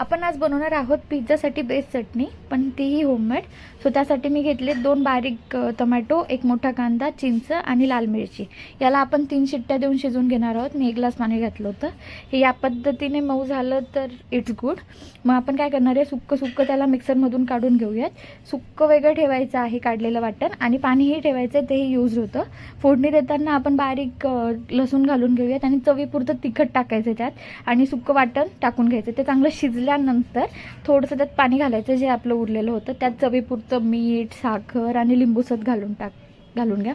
आपण आज बनवणार आहोत पिझ्झासाठी बेस्ट चटणी, पण तीही होममेड. सो त्यासाठी मी घेतले 2 बारीक टोमॅटो, 1 मोठा कांदा, चिंच आणि लाल मिरची. याला आपण 3 शिट्ट्या देऊन शिजवून घेणार आहोत. मी 1 ग्लास पाणी घातलं होतं. हे या पद्धतीने मऊ झालं तर इट्स गुड. मग आपण काय करणार आहे, सुक्कं त्याला मिक्सरमधून काढून घेऊयात. सुक्कं वेगळं ठेवायचं आहे काढलेलं वाटण, आणि पाणीही ठेवायचं आहे, तेही यूज होतं. फोडणी देताना आपण बारीक लसूण घालून घेऊयात आणि चवीपुरतं तिखट टाकायचं त्यात, आणि सुक्कं वाटण टाकून घ्यायचं. ते चांगलं शिजल्यानंतर थोडंसं त्यात पाणी घालायचं जे आपलं उरलेलं होतं. त्यात चवीपुरतं मीठ, साखर आणि लिंबूसत घालून घ्या.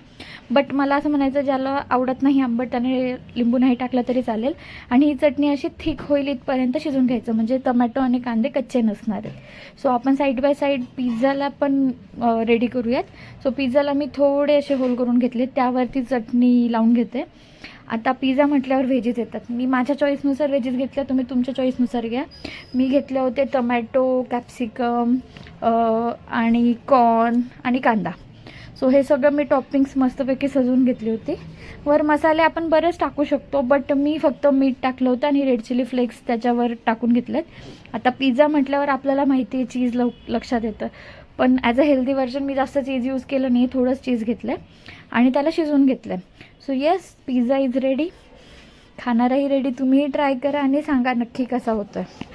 बट मला असं म्हणायचं, ज्याला आवडत नाही आंबट त्याने लिंबू नाही टाकलं तरी चालेल. आणि ही चटणी अशी थिक होईल इथपर्यंत शिजून घ्यायचं, म्हणजे टोमॅटो आणि कांदे कच्चे नसणार आहेत. सो आपण साईड बाय साईड पिझ्झाला पण रेडी करूयात. सो पिझ्झाला मी थोडे असे होल करून घेतले, त्यावरती चटणी लावून घेते. आता पिझ्झा म्हटल्यावर व्हेजीज येतात. मी माझ्या चॉईसनुसार व्हेजीज घेतल्या, तुम्ही तुमच्या चॉईसनुसार घ्या. मी घेतले होते टोमॅटो, कॅप्सिकम आणि कॉर्न आणि कांदा. सो हे सगळं मी टॉपिंग्स मस्तपैकी सजवून घेतली होती. वर मसाले आपण बरेच टाकू शकतो, बट मी फक्त मीठ टाकलं होतं आणि रेड चिली फ्लेक्स त्याच्यावर टाकून घेतलेत. आता पिझ्झा म्हटल्यावर आपल्याला माहिती आहे चीज लक्षात येतं, पण ॲज अ हेल्दी व्हर्जन मी जास्त चीज यूज केलं नाही, थोडंच चीज घेतलं आहे आणि त्याला शिजवून घेतलं आहे. So yes, pizza is ready. खाणाराही रेडी. तुम्हीही ट्राय करा आणि सांगा नक्की कसा होतो आहे.